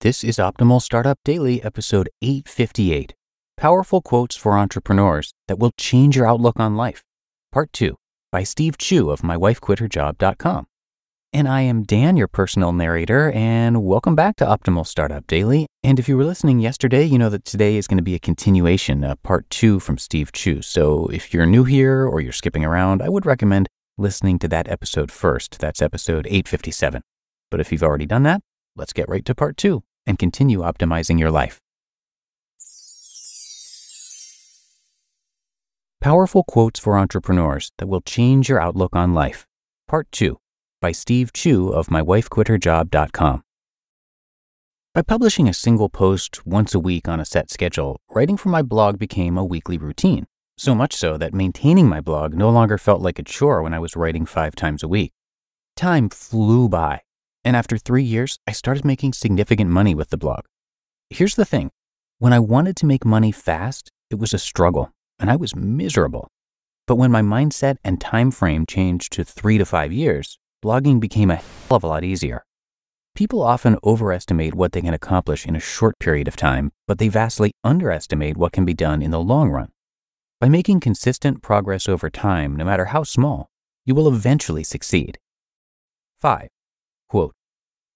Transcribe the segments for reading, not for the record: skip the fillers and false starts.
This is Optimal Startup Daily, episode 858, Powerful Quotes for Entrepreneurs That Will Change Your Outlook on Life, Part 2, by Steve Chu of mywifequitherjob.com. And I am Dan, your personal narrator, and welcome back to Optimal Startup Daily. And if you were listening yesterday, you know that today is going to be a continuation, part 2 from Steve Chu. So if you're new here or you're skipping around, I would recommend listening to that episode first. That's episode 857. But if you've already done that, let's get right to part 2 and continue optimizing your life. Powerful Quotes for Entrepreneurs That Will Change Your Outlook on Life, Part 2, by Steve Chu of mywifequitherjob.com. By publishing a single post once a week on a set schedule, writing for my blog became a weekly routine, so much so that maintaining my blog no longer felt like a chore when I was writing 5 times a week. Time flew by. And after 3 years, I started making significant money with the blog. Here's the thing. When I wanted to make money fast, it was a struggle, and I was miserable. But when my mindset and time frame changed to 3 to 5 years, blogging became a hell of a lot easier. People often overestimate what they can accomplish in a short period of time, but they vastly underestimate what can be done in the long run. By making consistent progress over time, no matter how small, you will eventually succeed. 5. Quote,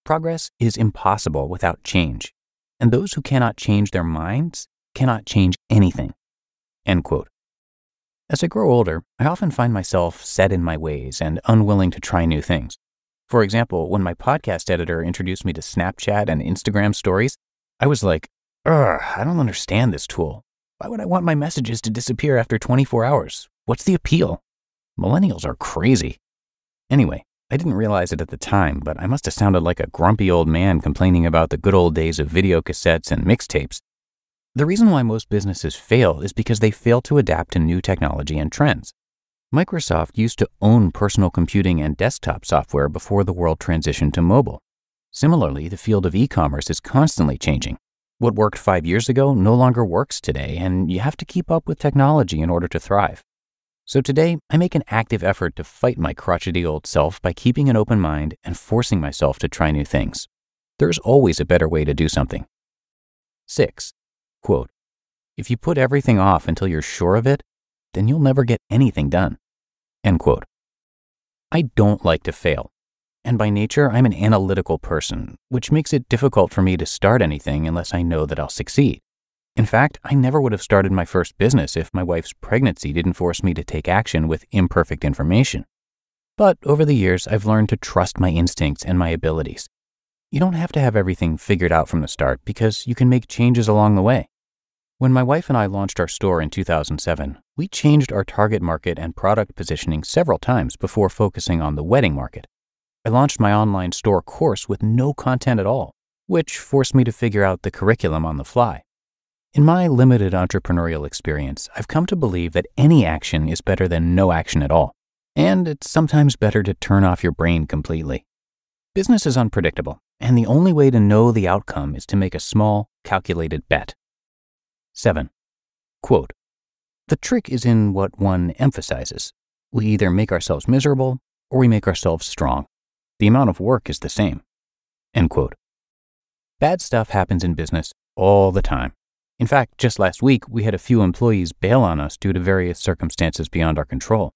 progress is impossible without change, and those who cannot change their minds cannot change anything. End quote. As I grow older, I often find myself set in my ways and unwilling to try new things. For example, when my podcast editor introduced me to Snapchat and Instagram stories, I was like, I don't understand this tool. Why would I want my messages to disappear after 24 hours? What's the appeal? Millennials are crazy. Anyway, I didn't realize it at the time, but I must have sounded like a grumpy old man complaining about the good old days of video cassettes and mixtapes. The reason why most businesses fail is because they fail to adapt to new technology and trends. Microsoft used to own personal computing and desktop software before the world transitioned to mobile. Similarly, the field of e-commerce is constantly changing. What worked 5 years ago no longer works today, and you have to keep up with technology in order to thrive. So today, I make an active effort to fight my crotchety old self by keeping an open mind and forcing myself to try new things. There's always a better way to do something. 6. Quote, if you put everything off until you're sure of it, then you'll never get anything done. End quote. I don't like to fail. And by nature, I'm an analytical person, which makes it difficult for me to start anything unless I know that I'll succeed. In fact, I never would have started my first business if my wife's pregnancy didn't force me to take action with imperfect information. But over the years, I've learned to trust my instincts and my abilities. You don't have to have everything figured out from the start because you can make changes along the way. When my wife and I launched our store in 2007, we changed our target market and product positioning several times before focusing on the wedding market. I launched my online store course with no content at all, which forced me to figure out the curriculum on the fly. In my limited entrepreneurial experience, I've come to believe that any action is better than no action at all, and it's sometimes better to turn off your brain completely. Business is unpredictable, and the only way to know the outcome is to make a small, calculated bet. 7. Quote, the trick is in what one emphasizes. We either make ourselves miserable or we make ourselves strong. The amount of work is the same. End quote. Bad stuff happens in business all the time. In fact, just last week, we had a few employees bail on us due to various circumstances beyond our control.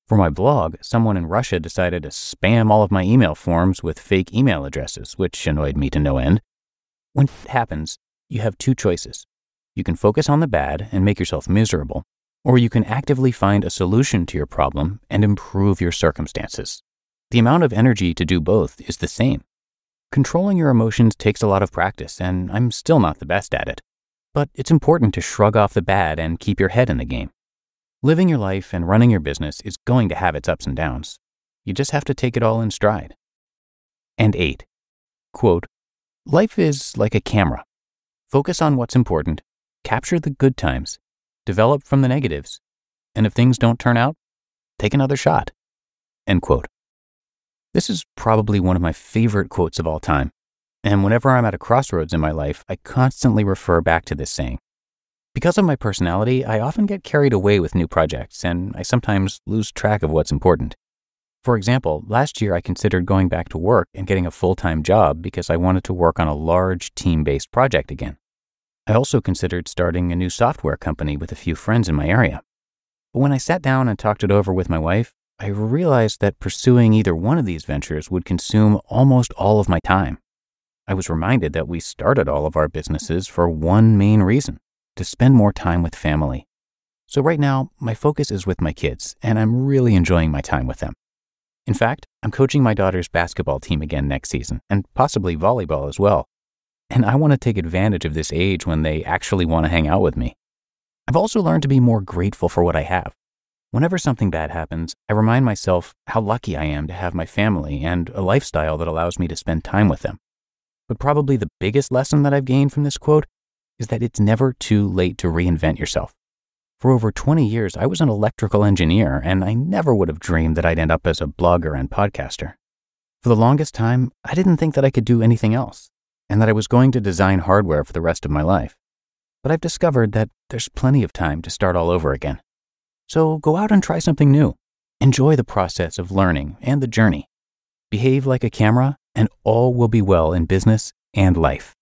For my blog, someone in Russia decided to spam all of my email forms with fake email addresses, which annoyed me to no end. When it happens, you have 2 choices. You can focus on the bad and make yourself miserable, or you can actively find a solution to your problem and improve your circumstances. The amount of energy to do both is the same. Controlling your emotions takes a lot of practice, and I'm still not the best at it. But it's important to shrug off the bad and keep your head in the game. Living your life and running your business is going to have its ups and downs. You just have to take it all in stride. And 8. Quote, life is like a camera. Focus on what's important, capture the good times, develop from the negatives, and if things don't turn out, take another shot. End quote. This is probably one of my favorite quotes of all time. And whenever I'm at a crossroads in my life, I constantly refer back to this saying. Because of my personality, I often get carried away with new projects, and I sometimes lose track of what's important. For example, last year I considered going back to work and getting a full-time job because I wanted to work on a large team-based project again. I also considered starting a new software company with a few friends in my area. But when I sat down and talked it over with my wife, I realized that pursuing either one of these ventures would consume almost all of my time. I was reminded that we started all of our businesses for one main reason: to spend more time with family. So right now, my focus is with my kids, and I'm really enjoying my time with them. In fact, I'm coaching my daughter's basketball team again next season, and possibly volleyball as well. And I want to take advantage of this age when they actually want to hang out with me. I've also learned to be more grateful for what I have. Whenever something bad happens, I remind myself how lucky I am to have my family and a lifestyle that allows me to spend time with them. But probably the biggest lesson that I've gained from this quote is that it's never too late to reinvent yourself. For over 20 years, I was an electrical engineer, and I never would have dreamed that I'd end up as a blogger and podcaster. For the longest time, I didn't think that I could do anything else, and that I was going to design hardware for the rest of my life. But I've discovered that there's plenty of time to start all over again. So go out and try something new. Enjoy the process of learning and the journey. Behave like a camera, and all will be well in business and life.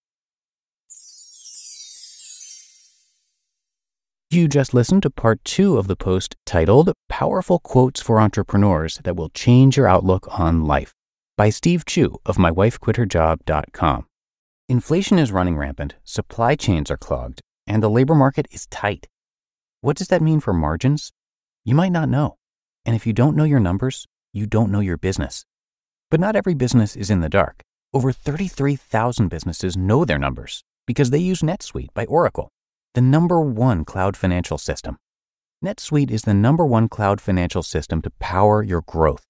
You just listened to part 2 of the post titled Powerful Quotes for Entrepreneurs That Will Change Your Outlook on Life by Steve Chu of mywifequitherjob.com. Inflation is running rampant, supply chains are clogged, and the labor market is tight. What does that mean for margins? You might not know. And if you don't know your numbers, you don't know your business. But not every business is in the dark. Over 33,000 businesses know their numbers because they use NetSuite by Oracle, the #1 cloud financial system. NetSuite is the #1 cloud financial system to power your growth.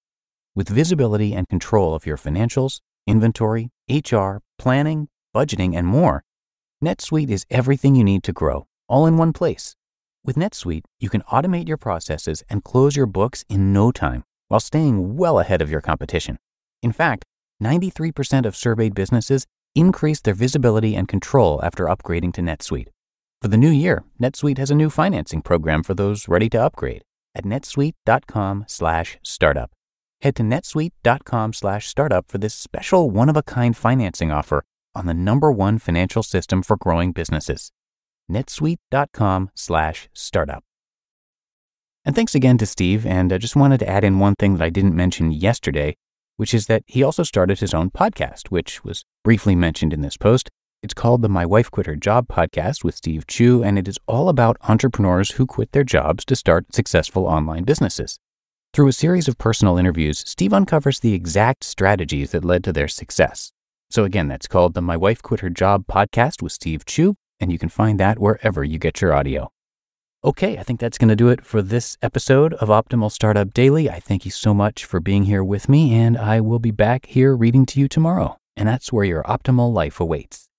With visibility and control of your financials, inventory, HR, planning, budgeting, and more, NetSuite is everything you need to grow, all in one place. With NetSuite, you can automate your processes and close your books in no time while staying well ahead of your competition. In fact, 93% of surveyed businesses increased their visibility and control after upgrading to NetSuite. For the new year, NetSuite has a new financing program for those ready to upgrade at netsuite.com/startup. Head to netsuite.com/startup for this special one-of-a-kind financing offer on the #1 financial system for growing businesses. netsuite.com/startup. And thanks again to Steve, and I just wanted to add in one thing that I didn't mention yesterday, which is that he also started his own podcast, which was briefly mentioned in this post. It's called the My Wife Quit Her Job podcast with Steve Chu, and it is all about entrepreneurs who quit their jobs to start successful online businesses. Through a series of personal interviews, Steve uncovers the exact strategies that led to their success. So again, that's called the My Wife Quit Her Job podcast with Steve Chu, and you can find that wherever you get your audio. Okay, I think that's going to do it for this episode of Optimal Startup Daily. I thank you so much for being here with me, and I will be back here reading to you tomorrow. And that's where your optimal life awaits.